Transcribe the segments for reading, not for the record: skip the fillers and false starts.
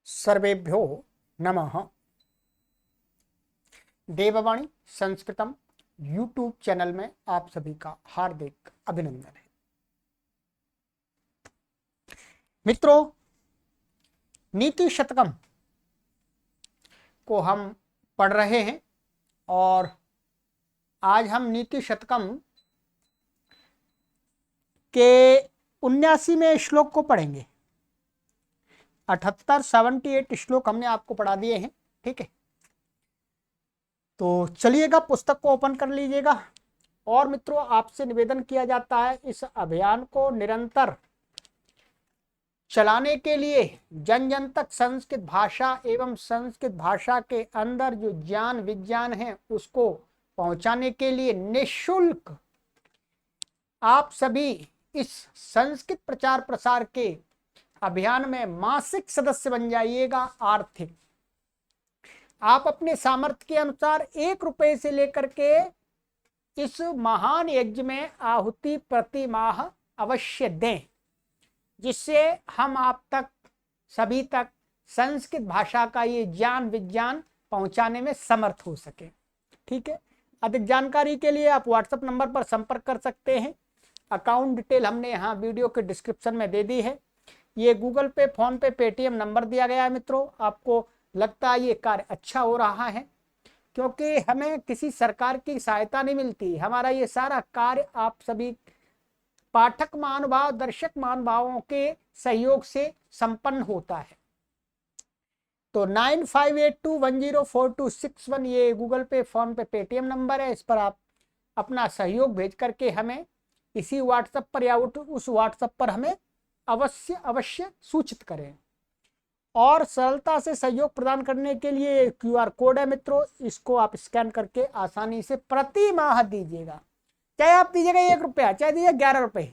सर्वेभ्यो नमः। देववाणी संस्कृतम YouTube channel में आप सभी का हार्दिक अभिनंदन है। मित्रों, नीति शतकम को हम पढ़ रहे हैं और आज हम नीति शतकम के 79वें श्लोक को पढ़ेंगे। 78 श्लोक हमने आपको पढ़ा दिए हैं, ठीक है। तो चलिएगा, पुस्तक को ओपन कर लीजिएगा। और मित्रों, आपसे निवेदन किया जाता है इस अभियान को निरंतर चलाने के लिए जन जन तक संस्कृत भाषा एवं संस्कृत भाषा के अंदर जो ज्ञान विज्ञान है उसको पहुंचाने के लिए निःशुल्क आप सभी इस संस्कृत प्रचार प्रसार के अभियान में मासिक सदस्य बन जाइएगा। आर्थिक आप अपने सामर्थ्य के अनुसार 1 रुपए से लेकर के इस महान यज्ञ में आहुति प्रति माह अवश्य दें, जिससे हम आप तक सभी तक संस्कृत भाषा का ये ज्ञान विज्ञान पहुंचाने में समर्थ हो सके, ठीक है। अधिक जानकारी के लिए आप व्हाट्सएप नंबर पर संपर्क कर सकते हैं। अकाउंट डिटेल हमने यहाँ वीडियो के डिस्क्रिप्शन में दे दी है। ये गूगल पे, फोन पे, पेटीएम नंबर दिया गया है। मित्रों, आपको लगता है ये कार्य अच्छा हो रहा है, क्योंकि हमें किसी सरकार की सहायता नहीं मिलती। हमारा ये सारा कार्य आप सभी पाठक महानुभाव, दर्शक महानुभावों के सहयोग से संपन्न होता है। तो 9582104261 ये गूगल पे, फोन पे, पेटीएम नंबर है। इस पर आप अपना सहयोग भेज करके हमें इसी व्हाट्सएप पर या उस व्हाट्सएप पर हमें अवश्य सूचित करें। और सरलता से सहयोग प्रदान करने के लिए QR कोड है मित्रों, इसको आप स्कैन करके आसानी से प्रति माह दीजिएगा। चाहे आप दीजिएगा 1 रुपया, चाहे दीजिए 11 रुपए,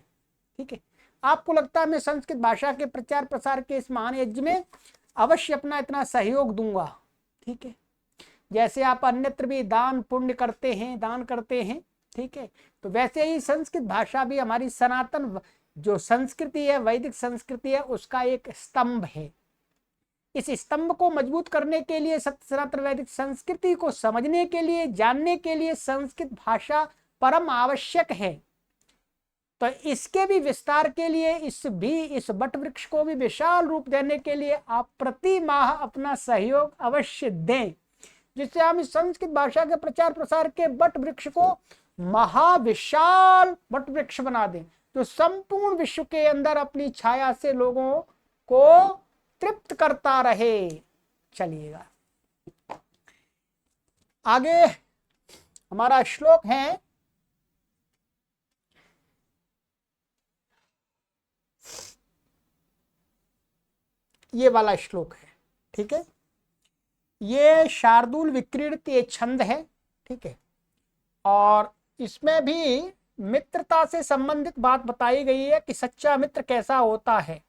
ठीक है। आपको लगता है मैं संस्कृत भाषा के प्रचार प्रसार के इस महान यज्ञ में अवश्य अपना इतना सहयोग दूंगा, ठीक है। जैसे आप अन्यत्र भी दान पुण्य करते हैं, दान करते हैं, ठीक है, तो वैसे ही संस्कृत भाषा भी हमारी सनातन जो संस्कृति है, वैदिक संस्कृति है, उसका एक स्तंभ है। इस स्तंभ को मजबूत करने के लिए, सत्य सनातन वैदिक संस्कृति को समझने के लिए, जानने के लिए संस्कृत भाषा परम आवश्यक है। तो इसके भी विस्तार के लिए इस बट वृक्ष को भी विशाल रूप देने के लिए आप प्रति माह अपना सहयोग अवश्य दें, जिससे हम इस संस्कृत भाषा के प्रचार प्रसार के बट वृक्ष को महाविशाल बट वृक्ष बना दें, जो संपूर्ण विश्व के अंदर अपनी छाया से लोगों को तृप्त करता रहे। चलिएगा आगे, हमारा श्लोक है ये वाला श्लोक है, ठीक है। ये शार्दूल विक्रीडित ये छंद है, ठीक है। और इसमें भी मित्रता से संबंधित बात बताई गई है कि सच्चा मित्र कैसा होता है,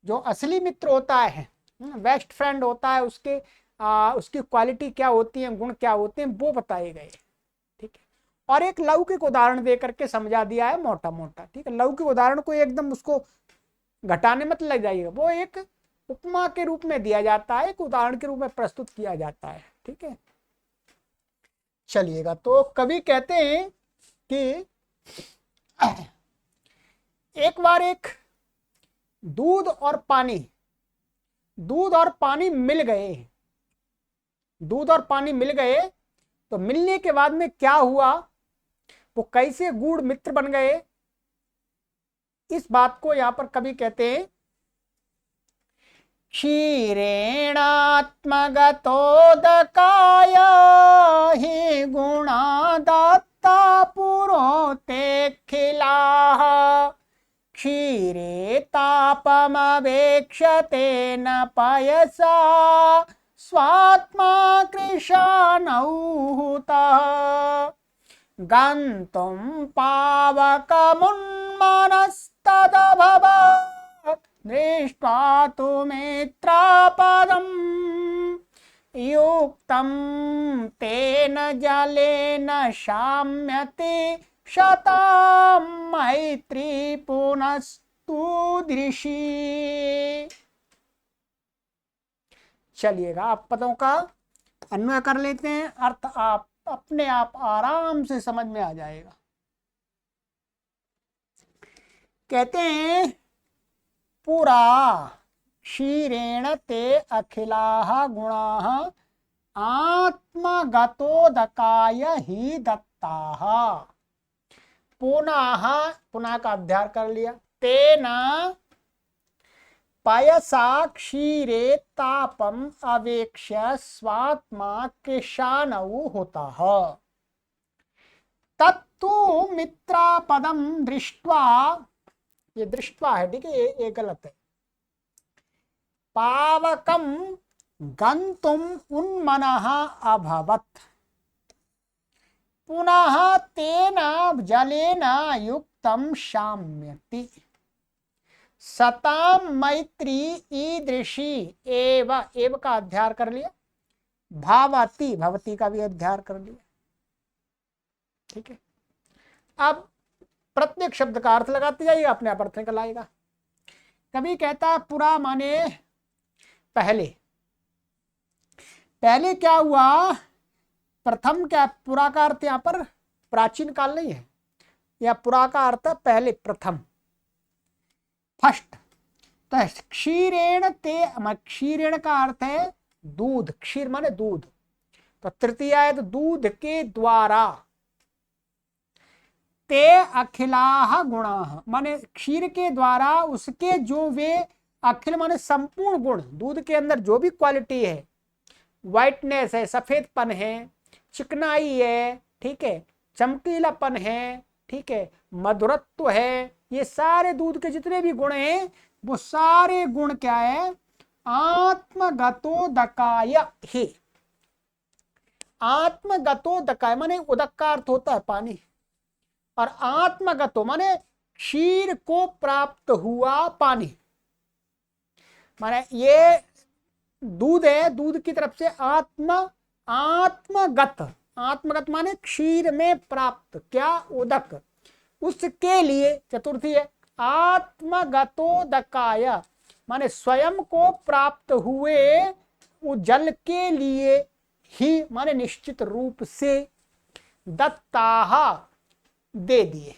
जो असली मित्र होता है, बेस्ट फ्रेंड होता है, उसकी क्वालिटी क्या होती है, गुण क्या होते हैं, वो बताए गए, ठीक है। और एक लौकिक उदाहरण दे करके समझा दिया है मोटा मोटा, ठीक है। लौकिक उदाहरण को एकदम उसको घटाने मत लग जाइएगा, वो एक उपमा के रूप में दिया जाता है, एक उदाहरण के रूप में प्रस्तुत किया जाता है, ठीक है। चलिएगा, तो कवि कहते हैं कि एक बार एक दूध और पानी मिल गए। दूध और पानी मिल गए, तो मिलने के बाद में क्या हुआ, वो कैसे गूढ़ मित्र बन गए, इस बात को यहां पर कवि कहते हैं, क्षीरेणात्मगतोदकाय हि गुणादत्ता पुरोते खिलाः क्षीरे तापमवेक्षते न पयसा स्वात्मा कृशानौहुतः गन्तुं पावकमुन्मनस्तदभवत् दृष्ट्वा तु मित्रापदम् युक्तं तेन जलेन शाम्यते शतां मैत्री पुनस्तु दृशी। चलिएगा, आप पदों का अन्वय कर लेते हैं, अर्थ आप अपने आप आराम से समझ में आ जाएगा। कहते हैं पुरा क्षीरेण ते अखिलाः गुणाः आत्मगतोदकाय ही दत्ताः। पुनः, पुनः का अध्याय कर लिया। तेना पयसा क्षीरे तापम अवेक्ष्य स्वात्मा कृशानौ होता है। तत्तु मित्रापदम दृष्ट्वा, ये दृष्ट्वा है, ठीक है, ये गलत है। पावकम गंतुम उन्मनः अभवत् पुनः तेन जलेन युक्तम शाम्यति सताम मैत्री ईदृशी एव, एव का अध्याय कर लिया। भावती, भवती का भी अध्याय कर लिया। ठीक है, अब प्रत्येक शब्द का अर्थ लगाते जाइए, अपने आप अर्थ निकल आएगा। कभी कहता पुरा माने पहले, पहले क्या हुआ, प्रथम क्या, पुरा का अर्थ यहां पर प्राचीन काल नहीं है, या पुरा का अर्थ पहले, प्रथम, फर्स्ट। तो क्षीरेण ते, क्षीरेण का अर्थ है दूध, क्षीर माने दूध, तो तृतीय है तो दूध के द्वारा। ते अखिलाः गुणाः माने क्षीर के द्वारा उसके जो वे अखिल माने संपूर्ण गुण, दूध के अंदर जो भी क्वालिटी है, व्हाइटनेस है, सफेदपन है, चिकनाई है, ठीक है, चमकीलापन है, ठीक है, मधुरत्व है, ये सारे दूध के जितने भी गुण हैं वो सारे गुण क्या है, आत्मगतोदकाय ही। आत्मगतोदकाय माने उदक का अर्थ होता है पानी, और आत्मगतो माने क्षीर को प्राप्त हुआ पानी, माने ये दूध है, दूध की तरफ से आत्मगत, आत्मगत माने क्षीर में प्राप्त क्या, उदक, उसके लिए चतुर्थी है। आत्मगतोदकाय माने स्वयं को प्राप्त हुए उस जल के लिए ही, माने निश्चित रूप से, दत्ताः दे दिए।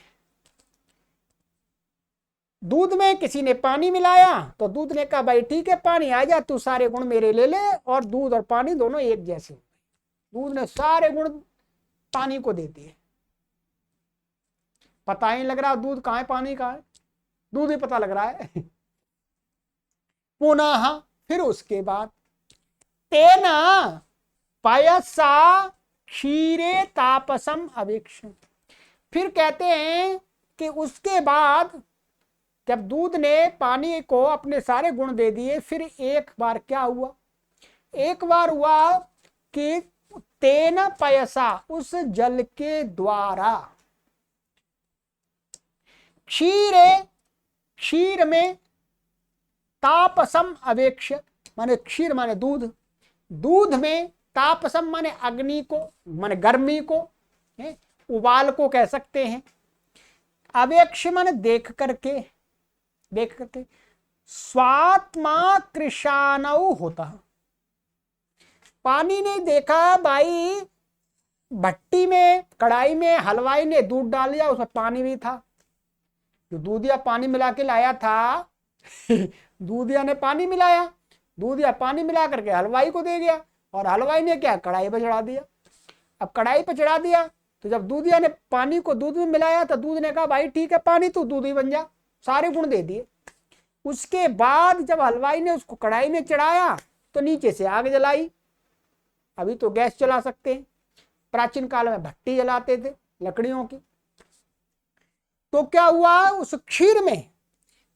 दूध में किसी ने पानी मिलाया तो दूध ने कहा भाई ठीक है पानी आ जा, तू सारे गुण मेरे ले ले, और दूध और पानी दोनों एक जैसे। दूध ने सारे गुण पानी को दे दिए, पता ही लग रहा दूध कहाँ है पानी कहाँ है, दूध ही पता लग रहा है। पुनः फिर उसके बाद तेना पयसा क्षीरे तापसम अवेक्ष्य, फिर कहते हैं कि उसके बाद जब दूध ने पानी को अपने सारे गुण दे दिए, फिर एक बार क्या हुआ, एक बार हुआ कि तेन पयसा, उस जल के द्वारा, क्षीरे, क्षीर में, तापसम अवेक्ष्य माने क्षीर माने दूध, दूध में, तापसम माने अग्नि को, माने गर्मी को, उबाल को कह सकते हैं, अवेक्ष्य माने देख करके, देख करके, स्वात्मा कृशानौ होता। पानी ने देखा भाई भट्टी में, कढ़ाई में हलवाई ने दूध डाल दिया, उसमें पानी भी था, जो दूधिया पानी मिला के लाया था दूधिया ने पानी मिलाया, दूधिया पानी मिला करके हलवाई को दे गया, और हलवाई ने क्या, कढ़ाई पर चढ़ा दिया। अब कढ़ाई पर चढ़ा दिया तो जब दूधिया ने पानी को दूध में मिलाया तो दूध ने कहा भाई ठीक है पानी तू दूध ही बन जा, सारे गुण दे दिए। उसके बाद जब हलवाई ने उसको कढ़ाई में चढ़ाया तो नीचे से आग जलाई, अभी तो गैस जला सकते हैं, प्राचीन काल में भट्टी जलाते थे लकड़ियों की। तो क्या हुआ, उस क्षीर में,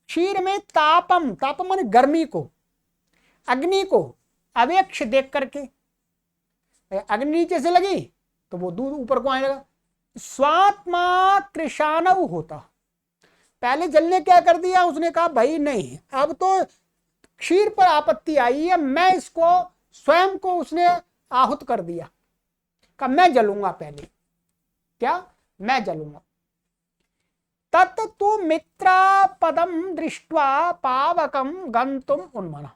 क्षीर में तापम, तापम माने गर्मी को, अग्नि को, अवेक्ष देख करके, अग्नि नीचे से लगी तो वो दूध ऊपर को आने लगा। स्वात्मा कृशानौ होता, पहले जल ने क्या कर दिया, उसने कहा भाई नहीं अब तो क्षीर पर आपत्ति आई है, मैं इसको स्वयं को उसने आहुत कर दिया, कहा मैं जलूंगा पहले, क्या मैं जलूंगा। तत्तु मित्रापदम दृष्ट्वा पावकम गंतुम उन्मना,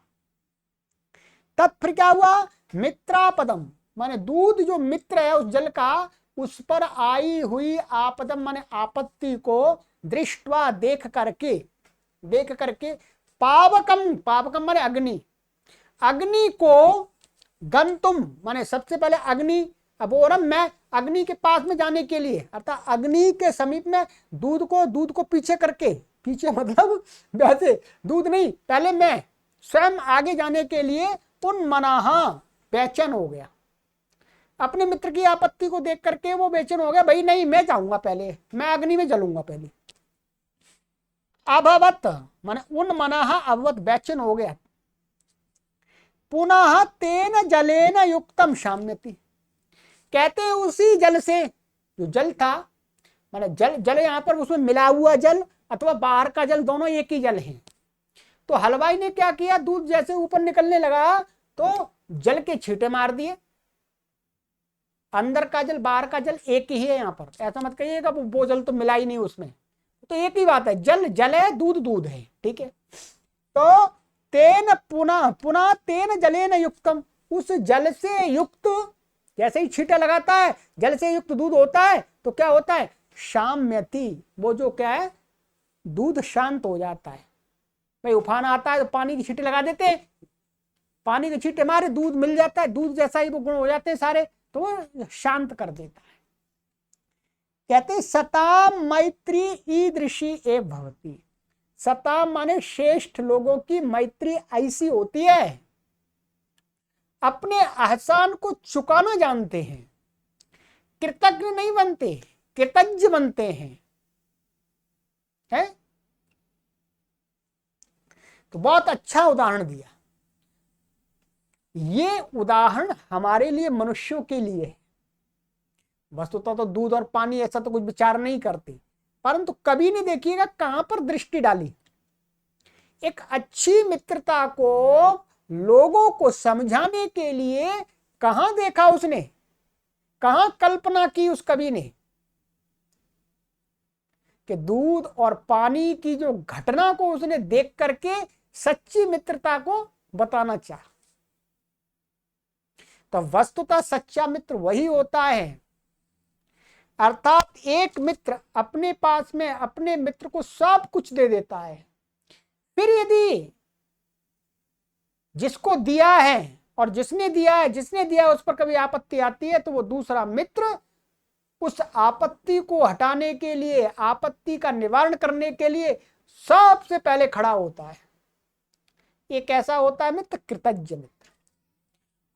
तब फिर क्या हुआ, मित्रापदम माने दूध जो मित्र है उस जल का, उस पर आई हुई आपदम माने आपत्ति को दृष्टवा देख करके पावकम, पावकम माने अग्नि, अग्नि को गंतुम माने सबसे पहले अग्नि, अब और मैं अग्नि के पास में जाने के लिए अर्थात अग्नि के समीप में दूध को पीछे करके, पीछे मतलब वैसे दूध नहीं, पहले मैं स्वयं आगे जाने के लिए उन मनाहा बेचैन हो गया, अपने मित्र की आपत्ति को देख करके वो बेचैन हो गया, भाई नहीं मैं जाऊंगा पहले, मैं अग्नि में जलूंगा पहले। अभवत माने उन मनाहा अभवत बेचैन हो गया, पुनः तेन जलेन युक्तम शाम्यति, कहते उसी जल से, जो जल था माने जल यहां पर उसमें मिला हुआ जल अथवा बाहर का जल दोनों एक ही जल है। तो हलवाई ने क्या किया, दूध जैसे ऊपर निकलने लगा तो जल के छींटे मार दिए, अंदर का जल बाहर का जल एक ही है, यहां पर ऐसा मत कहिएगा वो जल तो मिला ही नहीं उसमें, तो एक ही बात है, जल जल है, दूध दूध है, ठीक है। तो तेन पुनः तेन जलेन युक्तम, उस जल से युक्त, जैसे ही छींटा लगाता है जल से युक्त दूध होता है तो क्या होता है, शाम्यति, वो जो क्या है दूध शांत हो जाता है। भाई उफान आता है तो पानी की छींटे लगा देते हैं, पानी के छींटे मारे दूध मिल जाता है, दूध जैसा ही वो गुण हो जाते हैं सारे, तो वो शांत कर देता है। कहते सता मैत्री ईदृशी एव भवती, सता माने श्रेष्ठ लोगों की मैत्री ऐसी होती है, अपने एहसान को चुकाना जानते हैं, कृतज्ञ नहीं बनते, कृतज्ञ बनते हैं, है? तो बहुत अच्छा उदाहरण दिया, ये उदाहरण हमारे लिए मनुष्यों के लिए है। वस्तुतः तो दूध और पानी ऐसा तो कुछ विचार नहीं करते, परंतु कभी नहीं देखिएगा कहां पर दृष्टि डाली, एक अच्छी मित्रता को लोगों को समझाने के लिए कहां देखा उसने, कहां कल्पना की उस कवि ने कि दूध और पानी की जो घटना को उसने देख करके सच्ची मित्रता को बताना चाहा। तो वस्तुतः सच्चा मित्र वही होता है, अर्थात एक मित्र अपने पास में अपने मित्र को सब कुछ दे देता है, फिर यदि जिसको दिया है और जिसने दिया उस पर कभी आपत्ति आती है तो वो दूसरा मित्र उस आपत्ति को हटाने के लिए, आपत्ति का निवारण करने के लिए सबसे पहले खड़ा होता है। ये कैसा होता है मित्र, कृतज्ञ मित्र।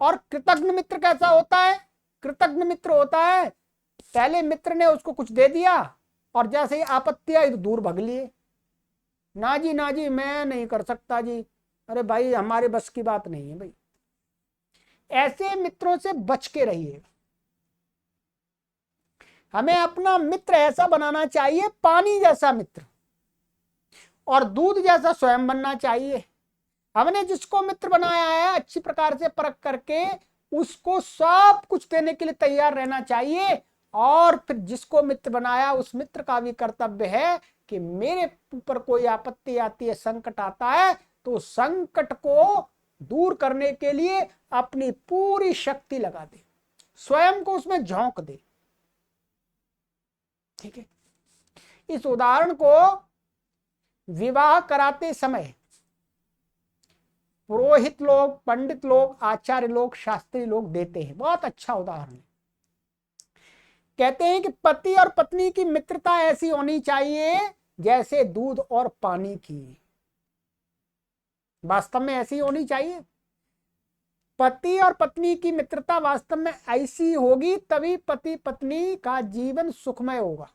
और कृतज्ञ मित्र कैसा होता है, कृतज्ञ मित्र होता है पहले मित्र ने उसको कुछ दे दिया और जैसे ही आपत्ति आई तो दूर भाग लिए, ना जी मैं नहीं कर सकता जी, अरे भाई हमारे बस की बात नहीं है भाई। ऐसे मित्रों से बच के रहिए। हमें अपना मित्र ऐसा बनाना चाहिए, पानी जैसा मित्र और दूध जैसा स्वयं बनना चाहिए। हमने जिसको मित्र बनाया है अच्छी प्रकार से परख करके उसको सब कुछ देने के लिए तैयार रहना चाहिए, और फिर जिसको मित्र बनाया उस मित्र का भी कर्तव्य है कि मेरे ऊपर कोई आपत्ति आती है, संकट आता है, तो संकट को दूर करने के लिए अपनी पूरी शक्ति लगा दे, स्वयं को उसमें झोंक दे। ठीक है, इस उदाहरण को विवाह कराते समय पुरोहित लोग, पंडित लोग, आचार्य लोग, शास्त्री लोग देते हैं, बहुत अच्छा उदाहरण है। कहते हैं कि पति और पत्नी की मित्रता ऐसी होनी चाहिए जैसे दूध और पानी की, वास्तव में ऐसी होनी चाहिए। पति और पत्नी की मित्रता वास्तव में ऐसी होगी तभी पति पत्नी का जीवन सुखमय होगा।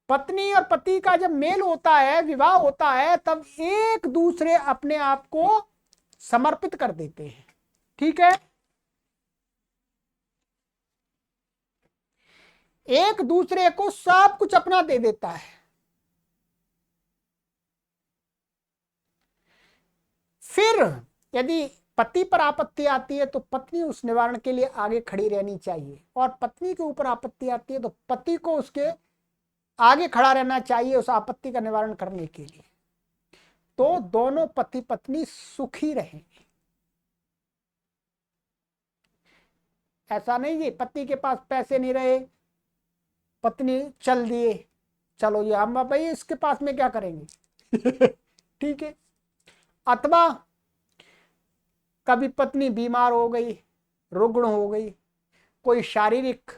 पत्नी और पति का जब मेल होता है, विवाह होता है, तब एक दूसरे अपने आप को समर्पित कर देते हैं। ठीक है, एक दूसरे को सब कुछ अपना दे देता है। फिर यदि पति पर आपत्ति आती है तो पत्नी उस निवारण के लिए आगे खड़ी रहनी चाहिए, और पत्नी के ऊपर आपत्ति आती है तो पति को उसके आगे खड़ा रहना चाहिए उस आपत्ति का निवारण करने के लिए। तो दोनों पति पत्नी सुखी रहेंगे। ऐसा नहीं कि पति के पास पैसे नहीं रहे, पत्नी चल दिए, चलो ये हम भाई इसके पास में क्या करेंगे ठीक है। अथवा कभी पत्नी बीमार हो गई, रुग्ण हो गई, कोई शारीरिक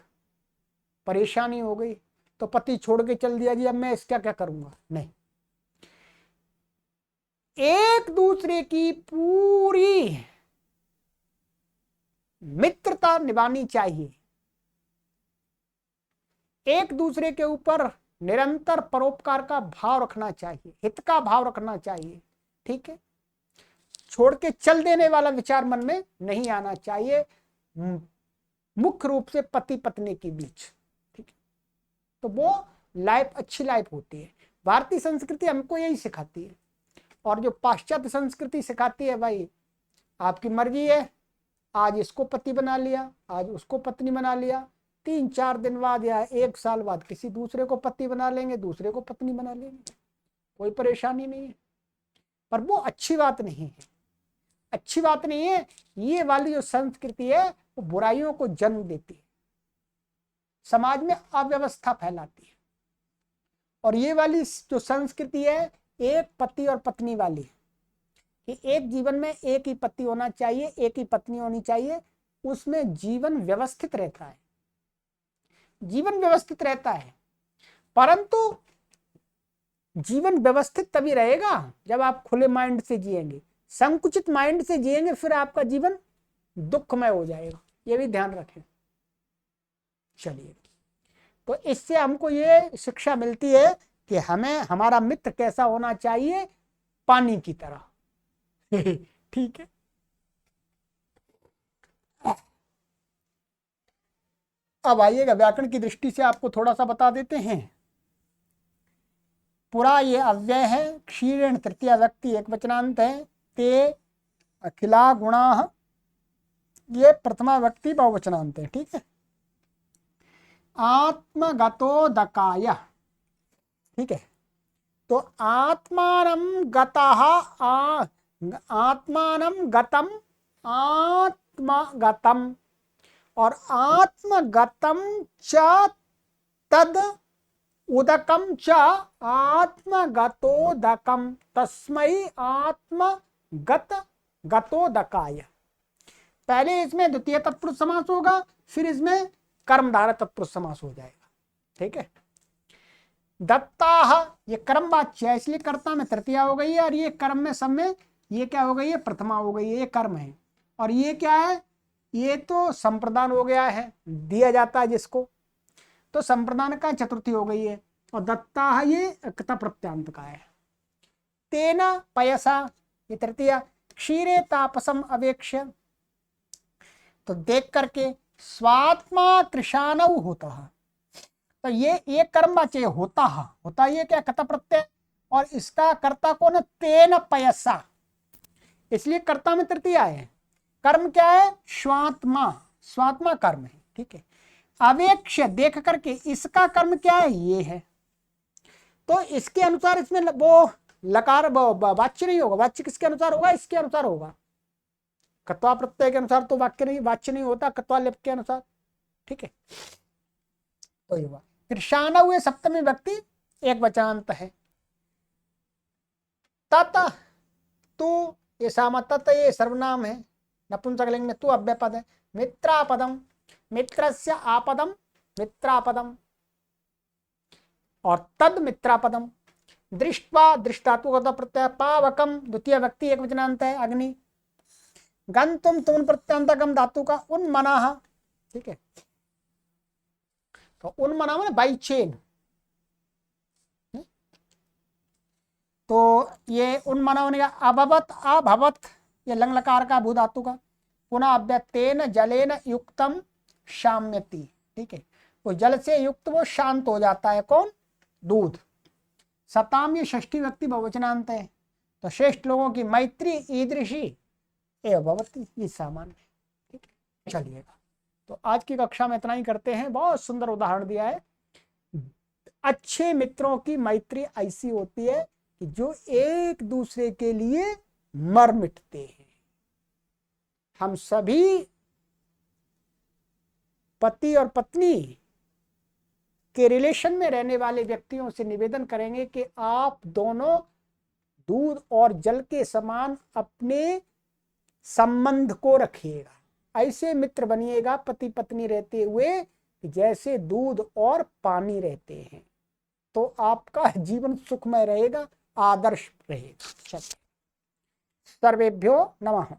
परेशानी हो गई, तो पति छोड़ के चल दिया, जी अब मैं इसका क्या करूंगा। नहीं, एक दूसरे की पूरी मित्रता निभानी चाहिए, एक दूसरे के ऊपर निरंतर परोपकार का भाव रखना चाहिए, हित का भाव रखना चाहिए। ठीक है, छोड़ के चल देने वाला विचार मन में नहीं आना चाहिए, मुख्य रूप से पति पत्नी के बीच। ठीक है, तो वो लाइफ अच्छी लाइफ होती है। भारतीय संस्कृति हमको यही सिखाती है, और जो पाश्चात्य संस्कृति सिखाती है, भाई आपकी मर्जी है, आज इसको पति बना लिया, आज उसको पत्नी बना लिया, 3-4 दिन बाद या 1 साल बाद किसी दूसरे को पति बना लेंगे, दूसरे को पत्नी बना लेंगे, कोई परेशानी नहीं है। पर वो अच्छी बात नहीं है, अच्छी बात नहीं है। ये वाली जो संस्कृति है वो बुराइयों को जन्म देती है, समाज में अव्यवस्था फैलाती है। और ये वाली जो संस्कृति है एक पति और पत्नी वाली है, कि एक जीवन में एक ही पति होना चाहिए, एक ही पत्नी होनी चाहिए, उसमें जीवन व्यवस्थित रहता है, जीवन व्यवस्थित रहता है। परंतु जीवन व्यवस्थित तभी रहेगा जब आप खुले माइंड से जिएंगे, संकुचित माइंड से जिएंगे फिर आपका जीवन दुखमय हो जाएगा, ये भी ध्यान रखें। चलिए, तो इससे हमको ये शिक्षा मिलती है कि हमें हमारा मित्र कैसा होना चाहिए, पानी की तरह ठीक है। अब आइएगा व्याकरण की दृष्टि से आपको थोड़ा सा बता देते हैं। पूरा ये अव्यय है, क्षीण तृतीया व्यक्ति एक वचनांत है, ते अखिला गुणा, ये प्रथमा व्यक्ति बहुवचनांत है। ठीक है, आत्मगतो दकाय। ठीक है, तो आत्मानं गतः, आत्मानं गतम, आत्मगतम, और आत्मगतम च तद उदकम च आत्मगतोदकम, तस्मै आत्मगत गतोदकाय। पहले इसमें द्वितीय तत्पुरुष समास होगा, फिर इसमें कर्मधारय तत्पुरुष समास हो जाएगा। ठीक है, दत्ताह ये कर्मवाच्य है, इसलिए कर्ता में तृतीया हो गई है, और ये कर्म में सब में ये क्या हो गई है, प्रथमा हो गई है, ये कर्म है। और ये क्या है, ये तो संप्रदान हो गया है, दिया जाता है जिसको, तो संप्रदान का चतुर्थी हो गई है। और दत्ता ये कता प्रत्यांत का है। तेना पयसा ये तृतीया, क्षीरे तापसम अवेक्ष्य, तो देख करके स्वात्मा कृशानव होता है, तो ये कर्म वाच्य होता ये क्या कता प्रत्यय, और इसका कर्ता कौन है, तेन पयसा, इसलिए कर्ता में तृतीया है। कर्म क्या है, स्वात्मा, स्वात्मा कर्म है। ठीक है, अवेक्ष्य देख करके, इसका कर्म क्या है, ये है, तो इसके अनुसार इसमें वो लकार वाच्य नहीं होगा, वाच्य किसके अनुसार होगा, इसके अनुसार होगा। कत्वा प्रत्यय के अनुसार तो वाक्य नहीं, वाच्य नहीं होता, कत्वा लिप के अनुसार। ठीक है, तो ये हुआ। फिर शान हुए सप्तमी व्यक्ति एक वचनांत है। तत तू ये सामा, तत ये सर्वनाम है, नपुंसकलिंग में तू अव्ययपद है। मित्रापदम, मित्रस्य आपदम मित्रापदम, और तद मित्रापदम। दृष्ट्वा दृष्टात्मक प्रत्यय, पावकम द्वितीय व्यक्ति एक वचनांत है, अग्नि। गंतुम तुम प्रत्यंतकम धातु का उन्मनाः। ठीक है, तो उन्मना माने बाई चेन, तो ये उन्मना होने का अभवत, अभवत ये लंग लकार का भू धातु का, पुनः अव्यतेन जलेन युक्तम शाम्यति। ठीक है, वो जल से युक्त वो शांत हो जाता है, कौन, दूध। सताम ये षष्ठी व्यक्ति बहुवचनांत है, तो श्रेष्ठ लोगों की मैत्री ईदृशी एवं भवति, ये सामान्य। ठीक है, चलिएगा, तो आज की कक्षा में इतना ही करते हैं। बहुत सुंदर उदाहरण दिया है। अच्छे मित्रों की मैत्री ऐसी होती है जो एक दूसरे के लिए मर मिटते हैं। हम सभी पति और पत्नी के रिलेशन में रहने वाले व्यक्तियों से निवेदन करेंगे कि आप दोनों दूध और जल के समान अपने संबंध को रखिएगा। ऐसे मित्र बनिएगा पति पत्नी रहते हुए जैसे दूध और पानी रहते हैं, तो आपका जीवन सुखमय रहेगा, आदर्श रहेगा। सर्वेभ्यो नमः।